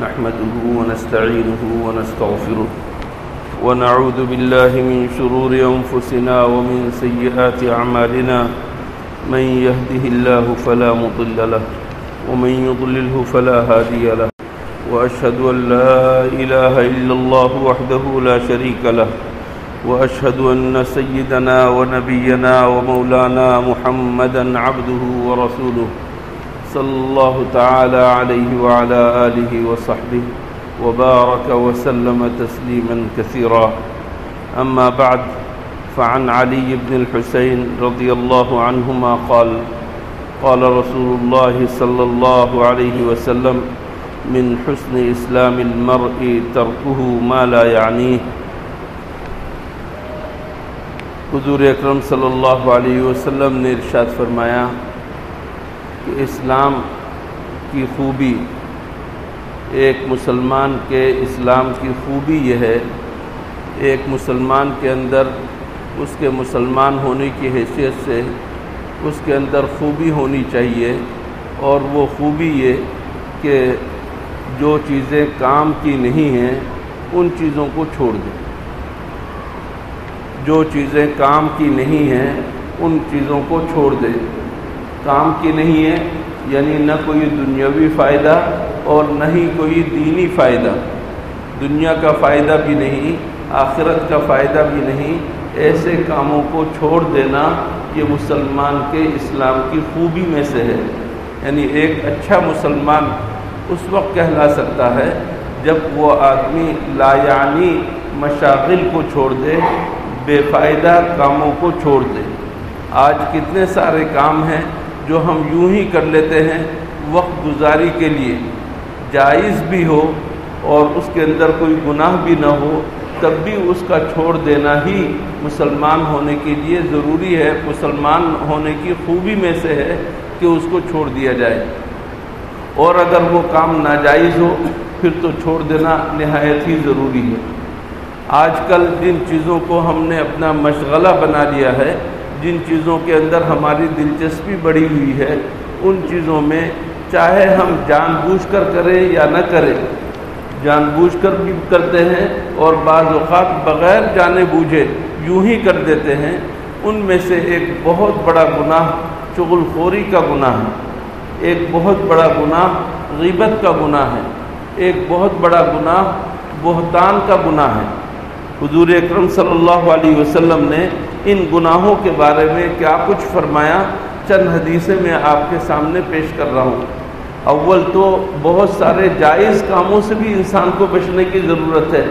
نحمده ونستعينه ونستغفره ونعوذ بالله من شرور أنفسنا ومن سيئات أعمالنا من يهده الله فلا مضل له ومن يضلله فلا هادي له وأشهد أن لا إله إلا الله وحده لا شريك له وأشهد أن سيدنا ونبينا ومولانا محمدا عبده ورسوله صلى الله تعالى عليه وعلى آله وصحبه وبارك وسلم تسليما كثيرا. أما بعد، فعن علي بن الحسين رضي الله عنهما قال قال رسول الله صلى الله عليه وسلم من حسن إسلام المرء تركه ما لا يعنيه. حضور اکرم صلی اللہ علیہ وسلم نے ارشاد فرمایا کہ اسلام کی خوبی، ایک مسلمان کے اسلام کی خوبی یہ ہے، ایک مسلمان کے اندر اس کے مسلمان ہونے کی حیثیت سے اس کے اندر خوبی ہونی چاہیے، اور وہ خوبی یہ کہ جو چیزیں کام کی نہیں ہیں ان چیزوں کو چھوڑ دیں. جو چیزیں کام کی نہیں ہیں ان چیزوں کو چھوڑ دیں. کام کی نہیں ہے یعنی نہ کوئی دنیاوی فائدہ اور نہ ہی کوئی دینی فائدہ، دنیا کا فائدہ بھی نہیں، آخرت کا فائدہ بھی نہیں، ایسے کاموں کو چھوڑ دینا یہ مسلمان کے اسلام کی خوبی میں سے ہے. یعنی ایک اچھا مسلمان اس وقت کہلا سکتا ہے جب وہ آدمی لا یعنی مشاغل کو چھوڑ دے، بے فائدہ کاموں کو چھوڑ دے. آج کتنے سارے کام ہیں جو ہم یوں ہی کر لیتے ہیں وقت گزاری کے لیے، جائز بھی ہو اور اس کے اندر کوئی گناہ بھی نہ ہو، تب بھی اس کا چھوڑ دینا ہی مسلمان ہونے کے لیے ضروری ہے. مسلمان ہونے کی خوبی میں سے ہے کہ اس کو چھوڑ دیا جائے، اور اگر وہ کام ناجائز ہو پھر تو چھوڑ دینا نہایت ہی ضروری ہے. آج کل جن چیزوں کو ہم نے اپنا مشغلہ بنا لیا ہے، جن چیزوں کے اندر ہماری دلچسپی بڑھی ہوئی ہے، ان چیزوں میں چاہے ہم جان بوجھ کر کریں یا نہ کریں، جان بوجھ کر بھی کرتے ہیں اور بعض اوقات بغیر جانے بوجھے یوں ہی کر دیتے ہیں. ان میں سے ایک بہت بڑا گناہ چغل خوری کا گناہ ہے، ایک بہت بڑا گناہ غیبت کا گناہ ہے، ایک بہت بڑا گناہ بہتان کا گناہ ہے. حضور اکرم صلی اللہ علیہ وسلم نے ان گناہوں کے بارے میں کیا کچھ فرمایا، چند حدیثیں میں آپ کے سامنے پیش کر رہا ہوں. اول تو بہت سارے جائز کاموں سے بھی انسان کو بچنے کی ضرورت ہے،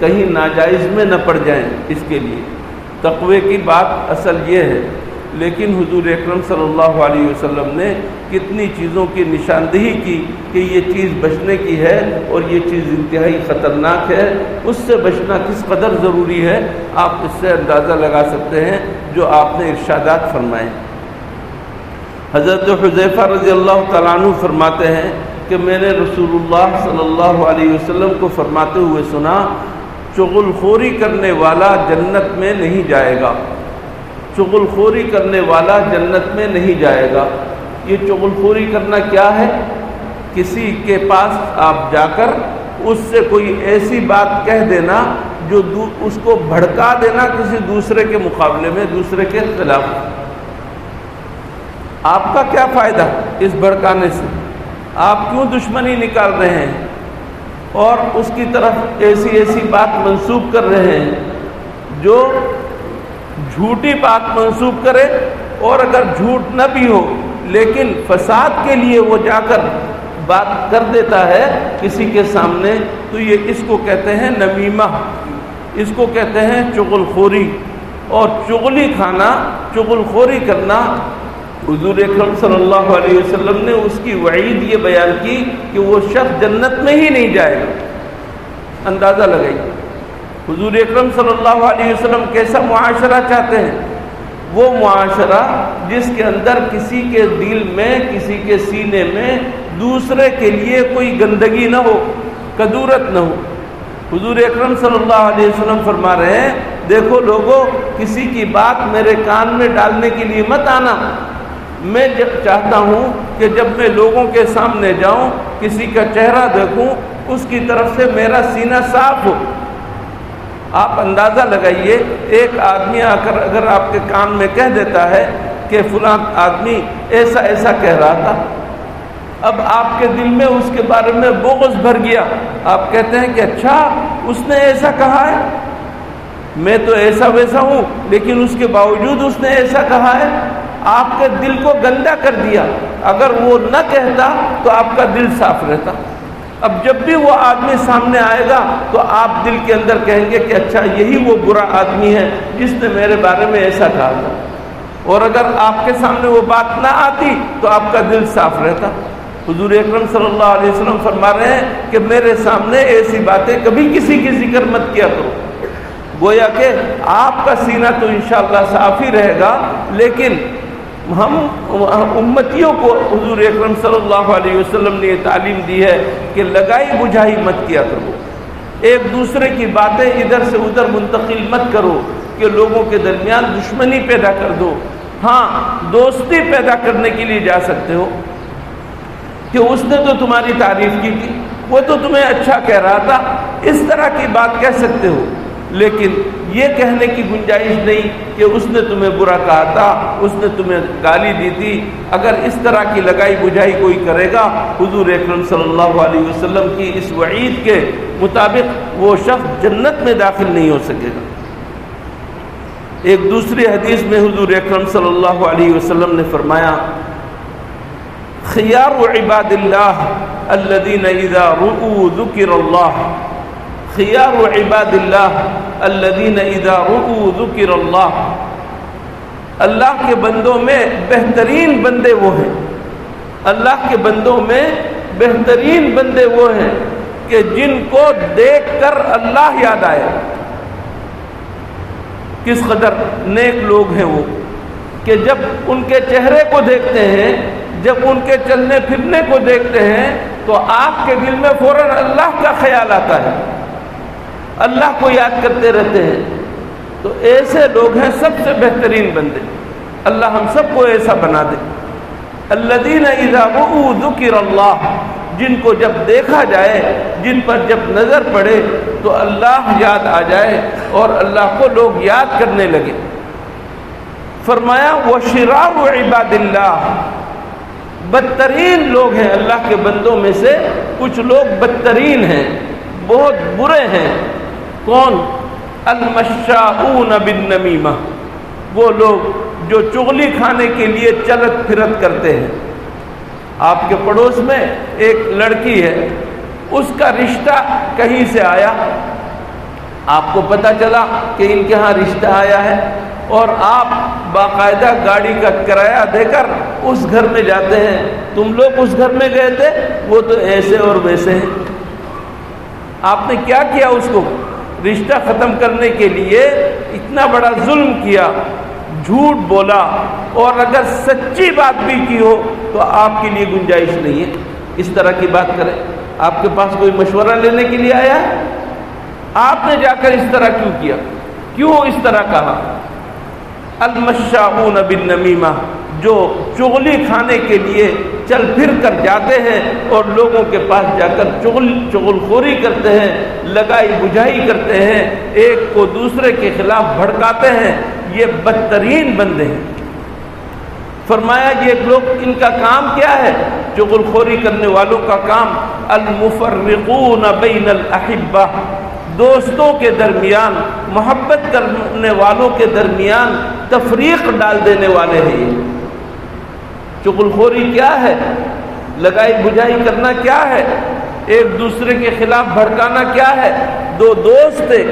کہیں ناجائز میں نہ پڑ جائیں. اس کے لیے تقوی کی بات اصل یہ ہے، لیکن حضور اکرم صلی اللہ علیہ وسلم نے کتنی چیزوں کی نشاندہی کی کہ یہ چیز بچنے کی ہے اور یہ چیز انتہائی خطرناک ہے. اس سے بچنا کس قدر ضروری ہے آپ اس سے اندازہ لگا سکتے ہیں جو آپ نے ارشادات فرمائے. حضرت حذیفہ رضی اللہ تعالیٰ عنہ فرماتے ہیں کہ میں نے رسول اللہ صلی اللہ علیہ وسلم کو فرماتے ہوئے سنا، چغل خوری کرنے والا جنت میں نہیں جائے گا. چغل خوری کرنے والا جنت میں نہیں جائے گا. یہ چغل خوری کرنا کیا ہے؟ کسی کے پاس آپ جا کر اس سے کوئی ایسی بات کہہ دینا جو اس کو بھڑکا دینا کسی دوسرے کے مقابلے میں، دوسرے کے خلاف. آپ کا کیا فائدہ اس بھڑکانے سے؟ آپ کیوں دشمنی نکال رہے ہیں اور اس کی طرف ایسی بات منسوب کر رہے ہیں جو جھوٹی بات منسوب کرے، اور اگر جھوٹ نہ بھی ہو لیکن فساد کے لیے وہ جا کر بات کر دیتا ہے کسی کے سامنے، تو یہ اس کو کہتے ہیں نمیمہ، اس کو کہتے ہیں چغل خوری. اور چغلی کھانا، چغل خوری کرنا، حضور اکرم صلی اللہ علیہ وسلم نے اس کی وعید یہ بیان کی کہ وہ شخص جنت میں ہی نہیں جائے گا. اندازہ لگائیے حضور اکرم صلی اللہ علیہ وسلم کیسا معاشرہ چاہتے ہیں؟ وہ معاشرہ جس کے اندر کسی کے دل میں، کسی کے سینے میں دوسرے کے لیے کوئی گندگی نہ ہو، کدورت نہ ہو. حضور اکرم صلی اللہ علیہ وسلم فرما رہے ہیں، دیکھو لوگوں، کسی کی بات میرے کان میں ڈالنے کے لیے مت آنا. میں چاہتا ہوں کہ جب میں لوگوں کے سامنے جاؤں، کسی کا چہرہ دیکھوں اس کی طرف سے میرا سینہ صاف ہو۔ آپ اندازہ لگائیے، ایک آدمی آ کر اگر آپ کے کان میں کہہ دیتا ہے کہ فلاں آدمی ایسا ایسا کہہ رہا تھا، اب آپ کے دل میں اس کے بارے میں بغض بھر گیا، آپ کہتے ہیں کہ اچھا اس نے ایسا کہا ہے، میں تو ایسا ویسا ہوں لیکن اس کے باوجود اس نے ایسا کہا ہے، آپ کے دل کو گندا کر دیا۔ اگر وہ نہ کہتا تو آپ کا دل صاف رہتا۔ اب جب بھی وہ آدمی سامنے آئے گا تو آپ دل کے اندر کہیں گے کہ اچھا یہی وہ برا آدمی ہے جس نے میرے بارے میں ایسا کہا تھا، اور اگر آپ کے سامنے وہ بات نہ آتی تو آپ کا دل صاف رہتا۔ حضور اکرم صلی اللہ علیہ وسلم فرما رہے ہیں کہ میرے سامنے ایسی باتیں کبھی کسی کی ذکر مت کیا کرو۔ گویا کہ آپ کا سینہ تو انشاءاللہ صاف ہی رہے گا، لیکن ہم امتیوں کو حضور اکرم صلی اللہ علیہ وسلم نے یہ تعلیم دی ہے کہ لگائی بجھائی مت کیا کرو، ایک دوسرے کی باتیں ادھر سے ادھر منتقل مت کرو کہ لوگوں کے درمیان دشمنی پیدا کر دو۔ ہاں، دوستی پیدا کرنے کے لیے جا سکتے ہو کہ اس نے تو تمہاری تعریف کی تھی، وہ تو تمہیں اچھا کہہ رہا تھا، اس طرح کی بات کہہ سکتے ہو، لیکن یہ کہنے کی گنجائش نہیں کہ اس نے تمہیں برا کہا تھا، اس نے تمہیں گالی دی تھی۔ اگر اس طرح کی لگائی بجھائی کوئی کرے گا، حضور اکرم صلی اللہ علیہ وسلم کی اس وعید کے مطابق وہ شخص جنت میں داخل نہیں ہو سکے گا۔ ایک دوسری حدیث میں حضور اکرم صلی اللہ علیہ وسلم نے فرمایا، خیار عباد اللہ الذین اذا رؤوا ذکر اللہ، خیار عباد اللہ الذین اذا رؤوا ذکر اللہ، اللہ کے بندوں میں بہترین بندے وہ ہیں، اللہ کے بندوں میں بہترین بندے وہ ہیں کہ جن کو دیکھ کر اللہ یاد آئے۔ کس قدر نیک لوگ ہیں وہ کہ جب ان کے چہرے کو دیکھتے ہیں، جب ان کے چلنے پھرنے کو دیکھتے ہیں تو آپ کے دل میں فوراً اللہ کا خیال آتا ہے، اللہ کو یاد کرتے رہتے ہیں۔ تو ایسے لوگ ہیں سب سے بہترین بندے، اللہ ہم سب کو ایسا بنا دے۔ الذین اذا رؤوا ذکر اللہ، جن کو جب دیکھا جائے، جن پر جب نظر پڑے تو اللہ یاد آ جائے اور اللہ کو لوگ یاد کرنے لگے۔ فرمایا وشرار عباد اللہ، بدترین لوگ ہیں اللہ کے بندوں میں سے کچھ لوگ بدترین ہیں، بہت برے ہیں۔ کون؟ المشاؤون بالنمیمہ، وہ لوگ جو چغلی کھانے کے لیے چلت پھرت کرتے ہیں۔ آپ کے پڑوس میں ایک لڑکی ہے، اس کا رشتہ کہیں سے آیا، آپ کو پتہ چلا کہ ان کے ہاں رشتہ آیا ہے، اور آپ باقاعدہ گاڑی کا کرایہ دے کر اس گھر میں جاتے ہیں۔ تم لوگ اس گھر میں گئے تھے، وہ تو ایسے اور ویسے ہیں۔ آپ نے کیا کیا؟ اس کو رشتہ ختم کرنے کے لیے اتنا بڑا ظلم کیا، جھوٹ بولا، اور اگر سچی بات بھی کی ہو تو آپ کے لیے گنجائش نہیں ہے اس طرح کی بات کریں۔ آپ کے پاس کوئی مشورہ لینے کے لیے آیا ہے، آپ نے جا کر اس طرح کیوں کیا؟ کیوں اس طرح کہا؟ المشاؤون بالنمیمہ، جو چغلی کھانے کے لیے چل پھر کر جاتے ہیں اور لوگوں کے پاس جا کر چغل خوری کرتے ہیں، لگائی بجھائی کرتے ہیں، ایک کو دوسرے کے خلاف بھڑکاتے ہیں، یہ بدترین بندے ہیں۔ فرمایا یہ لوگ، ان کا کام کیا ہے؟ چغل خوری کرنے والوں کا کام المفرقون بین الاحبہ، دوستوں کے درمیان، محبت کرنے والوں کے درمیان تفریق ڈال دینے والے ہیں۔ یہ چغل خوری کیا ہے؟ لگائی بجھائی کرنا کیا ہے؟ ایک دوسرے کے خلاف بھڑکانا کیا ہے؟ دو دوست تھے،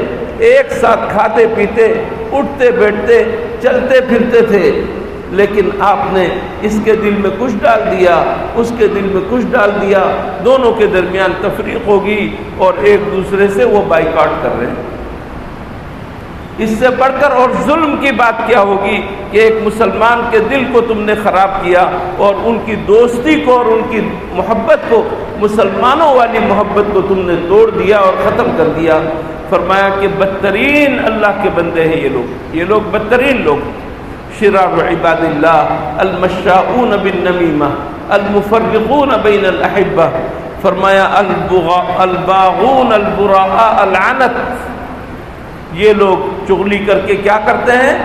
ایک ساتھ کھاتے پیتے، اٹھتے بیٹھتے، چلتے پھرتے تھے، لیکن آپ نے اس کے دل میں کچھ ڈال دیا، اس کے دل میں کچھ ڈال دیا، دونوں کے درمیان تفریق ہوگی اور ایک دوسرے سے وہ بائیکاٹ کر رہے ہیں۔ اس سے بڑھ کر اور ظلم کی بات کیا ہوگی کہ ایک مسلمان کے دل کو تم نے خراب کیا اور ان کی دوستی کو اور ان کی محبت کو، مسلمانوں والی محبت کو تم نے توڑ دیا اور ختم کر دیا۔ فرمایا کہ بدترین اللہ کے بندے ہیں یہ لوگ بدترین لوگ۔ شرار عباد اللہ المشاؤون بالنمیمہ المفرقون بین الاحبہ۔ فرمایا الباغون البراء العنت، یہ لوگ چغلی کر کے کیا کرتے ہیں؟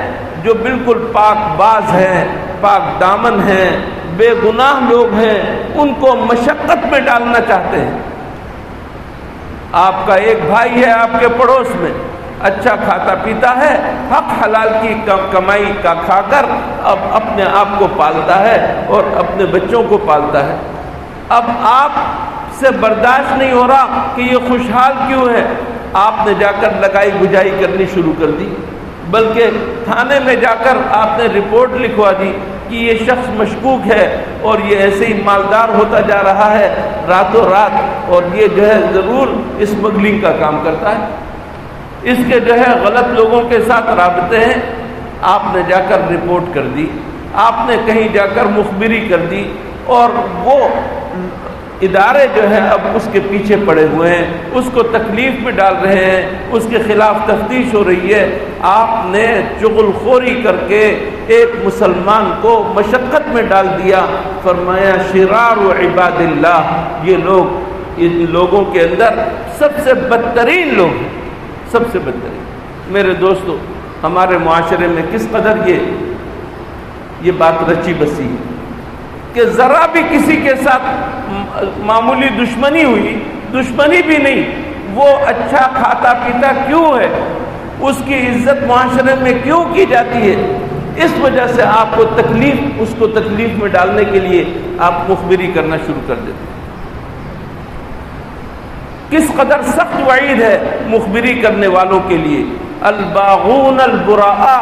جو بالکل پاک باز ہیں، پاک دامن ہیں، بے گناہ لوگ ہیں، ان کو مشقت میں ڈالنا چاہتے ہیں۔ آپ کا ایک بھائی ہے آپ کے پڑوس میں، اچھا کھاتا پیتا ہے، حق حلال کی کمائی کا کھا کر اب اپنے آپ کو پالتا ہے اور اپنے بچوں کو پالتا ہے۔ اب آپ سے برداشت نہیں ہو رہا کہ یہ خوشحال کیوں ہے، آپ نے جا کر لگائی بجائی کرنی شروع کر دی، بلکہ تھانے میں جا کر آپ نے رپورٹ لکھوا دی کہ یہ شخص مشکوک ہے اور یہ ایسے ہی مالدار ہوتا جا رہا ہے راتوں رات، اور یہ جو ہے ضرور اسمگلنگ کا کام کرتا ہے، اس کے جو ہے غلط لوگوں کے ساتھ رابطے ہیں۔ آپ نے جا کر رپورٹ کر دی، آپ نے کہیں جا کر مخبری کر دی، اور وہ ادارے جو ہیں اب اس کے پیچھے پڑے ہوئے ہیں، اس کو تکلیف میں ڈال رہے ہیں، اس کے خلاف تفتیش ہو رہی ہے۔ آپ نے چغل خوری کر کے ایک مسلمان کو مشقت میں ڈال دیا۔ فرمایا شرار عباد اللہ، یہ لوگ ان لوگوں کے اندر سب سے بدترین لوگ ہیں، سب سے بدترین۔ میرے دوستو، ہمارے معاشرے میں کس قدر یہ بات رچی بسی ہے کہ ذرا بھی کسی کے ساتھ معمولی دشمنی ہوئی، دشمنی بھی نہیں، وہ اچھا کھاتا پیتا کیوں ہے، اس کی عزت معاشرے میں کیوں کی جاتی ہے، اس وجہ سے آپ کو اس کو تکلیف میں ڈالنے کے لیے آپ مخبری کرنا شروع کر دیتے ہیں۔ کس قدر سخت وعید ہے مخبری کرنے والوں کے لیے۔ الباغون البراء،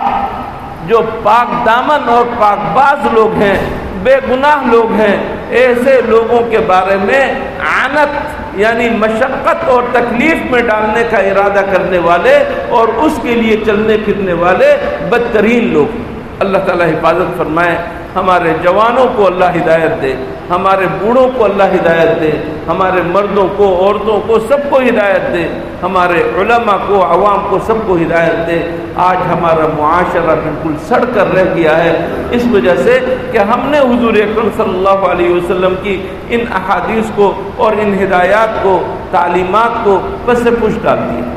جو پاک دامن اور پاک باز لوگ ہیں، بے گناہ لوگ ہیں، ایسے لوگوں کے بارے میں عنت یعنی مشقت اور تکلیف میں ڈالنے کا ارادہ کرنے والے اور اس کے لیے چلنے پھرنے والے بدترین لوگ۔ اللہ تعالیٰ حفاظت فرمائے، ہمارے جوانوں کو اللہ ہدایت دے، ہمارے بوڑھوں کو اللہ ہدایت دے، ہمارے مردوں کو، عورتوں کو، سب کو ہدایت دے، ہمارے علماء کو، عوام کو، سب کو ہدایت دے۔ آج ہمارا معاشرہ بالکل سڑ کر رہ گیا ہے اس وجہ سے کہ ہم نے حضور اکرم صلی اللہ علیہ وسلم کی ان احادیث کو اور ان ہدایات کو، تعلیمات کو پس پش ڈال دیا۔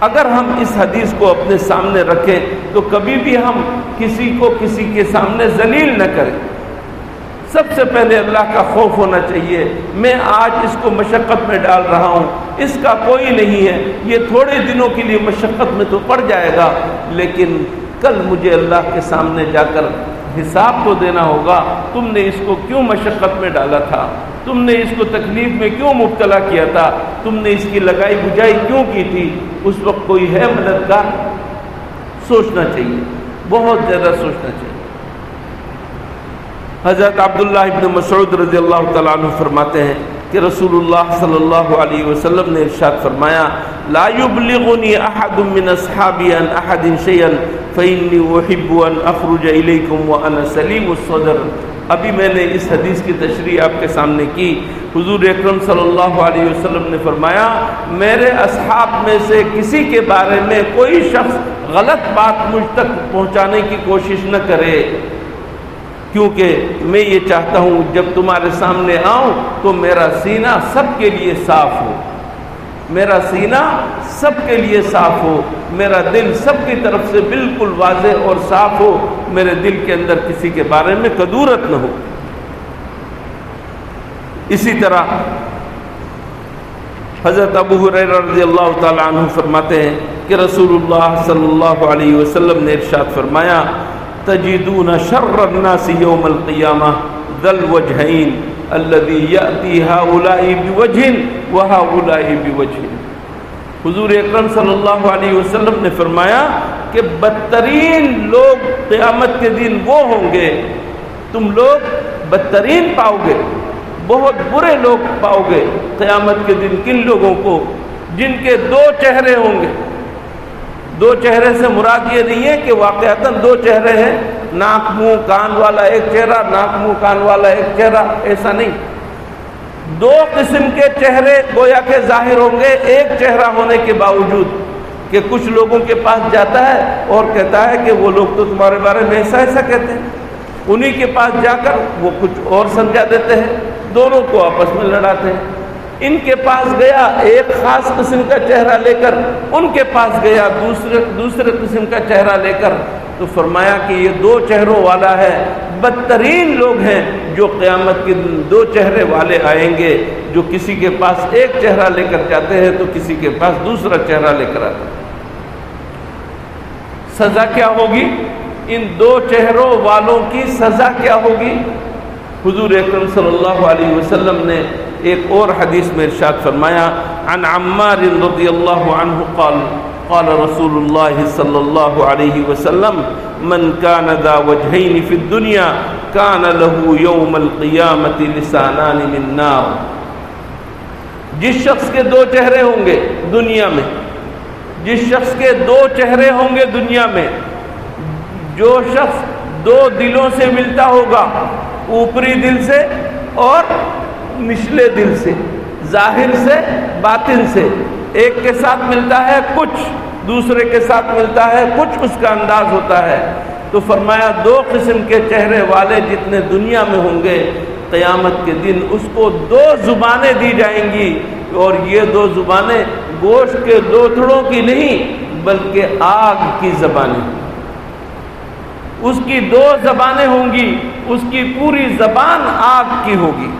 اگر ہم اس حدیث کو اپنے سامنے رکھیں تو کبھی بھی ہم کسی کو کسی کے سامنے ذلیل نہ کریں۔ سب سے پہلے اللہ کا خوف ہونا چاہیے۔ میں آج اس کو مشقت میں ڈال رہا ہوں، اس کا کوئی نہیں ہے، یہ تھوڑے دنوں کے لیے مشقت میں تو پڑ جائے گا، لیکن کل مجھے اللہ کے سامنے جا کر حساب تو دینا ہوگا۔ تم نے اس کو کیوں مشقت میں ڈالا تھا، تم نے اس کو تکلیف میں کیوں مبتلا کیا تھا، تم نے اس کی لگائی بجائی کیوں کی تھی؟ اس وقت کوئی ہے مددگار؟ سوچنا چاہیے، بہت زیادہ سوچنا چاہیے۔ حضرت عبداللہ ابن مسعود رضی اللہ تعالیٰ عنہ فرماتے ہیں کہ رسول اللہ صلی اللہ علیہ وسلم نے ارشاد فرمایا لا یبلغنی احد من اصحابی عن احد شیئا فإنی احب ان اخرج الیکم وانا سلیم الصدر۔ ابھی میں نے اس حدیث کی تشریح آپ کے سامنے کی۔ حضور اکرم صلی اللہ علیہ وسلم نے فرمایا میرے اصحاب میں سے کسی کے بارے میں کوئی شخص غلط بات مجھ تک پہنچانے کی کوشش نہ کرے، کیونکہ میں یہ چاہتا ہوں جب تمہارے سامنے آؤں تو میرا سینہ سب کے لیے صاف ہو، میرا سینہ سب کے لیے صاف ہو، میرا دل سب کی طرف سے بالکل واضح اور صاف ہو، میرے دل کے اندر کسی کے بارے میں کدورت نہ ہو۔ اسی طرح حضرت ابو ہریرہ رضی اللہ تعالی عنہ فرماتے ہیں کہ رسول اللہ صلی اللہ علیہ وسلم نے ارشاد فرمایا تجدون شر الناس یوم القیامہ ذا الوجہین الذی یأتی ہؤلاء بوجہ وہؤلاء بوجہ۔ حضور اکرم صلی اللہ علیہ وسلم نے فرمایا کہ بدترین لوگ قیامت کے دن وہ ہوں گے، تم لوگ بدترین پاؤ گے، بہت برے لوگ پاؤ گے قیامت کے دن۔ کن لوگوں کو؟ جن کے دو چہرے ہوں گے۔ دو چہرے سے مراد یہ نہیں ہے کہ واقعتاً دو چہرے ہیں، ناک منہ کان والا ایک چہرہ، ناک منہ کان والا ایک چہرہ، ایسا نہیں۔ دو قسم کے چہرے گویا کے ظاہر ہوں گے ایک چہرہ ہونے کے باوجود، کہ کچھ لوگوں کے پاس جاتا ہے اور کہتا ہے کہ وہ لوگ تو تمہارے بارے میں ایسا ایسا کہتے ہیں، انہی کے پاس جا کر وہ کچھ اور سمجھا دیتے ہیں۔ دونوں کو آپس میں لڑاتے ہیں۔ ان کے پاس گیا ایک خاص قسم کا چہرہ لے کر، ان کے پاس گیا دوسرے قسم کا چہرہ لے کر، تو فرمایا کہ یہ دو چہروں والا ہے، بدترین لوگ ہیں جو قیامت کے دن دو چہرے والے آئیں گے، جو کسی کے پاس ایک چہرہ لے کر جاتے ہیں تو کسی کے پاس دوسرا چہرہ لے کر آتے ہیں۔ سزا کیا ہوگی؟ ان دو چہروں والوں کی سزا کیا ہوگی؟ حضور اکرم صلی اللہ علیہ وسلم نے ایک اور حدیث میں ارشاد فرمایا، عن عمار رضی اللہ عنہ قال قال رسول اللہ صلی اللہ علیہ وسلم من کان ذا وجہین فی الدنیا کان له یوم القیامت لسانان من نار۔ جس شخص کے دو چہرے ہوں گے دنیا میں، جس شخص کے دو چہرے ہوں گے دنیا میں، جو شخص دو دلوں سے ملتا ہوگا، اوپری دل سے اور نچلے دل سے، ظاہر سے باطن سے، ایک کے ساتھ ملتا ہے کچھ، دوسرے کے ساتھ ملتا ہے کچھ، اس کا انداز ہوتا ہے، تو فرمایا دو قسم کے چہرے والے جتنے دنیا میں ہوں گے، قیامت کے دن اس کو دو زبانیں دی جائیں گی، اور یہ دو زبانیں گوشت کے دوتھڑوں کی نہیں بلکہ آگ کی زبانیں، اس کی دو زبانیں ہوں گی، اس کی پوری زبان آگ کی ہوگی۔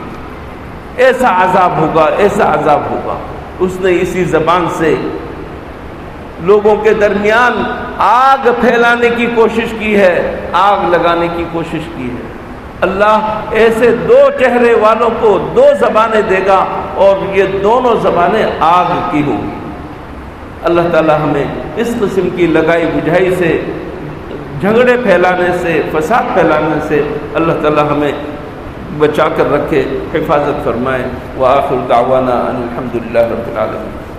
ایسا عذاب ہوگا، ایسا عذاب ہوگا۔ اس نے اسی زبان سے لوگوں کے درمیان آگ پھیلانے کی کوشش کی ہے، آگ لگانے کی کوشش کی ہے۔ اللہ ایسے دو چہرے والوں کو دو زبانیں دے گا، اور یہ دونوں زبانیں آگ کی ہوں گی۔ اللہ تعالی ہمیں اس قسم کی لگائی بجھائی سے، جھگڑے پھیلانے سے، فساد پھیلانے سے اللہ تعالی ہمیں بچا کر رکھے، حفاظت فرمائے۔ وآخر دعوانا ان الحمد للہ رب العالمین۔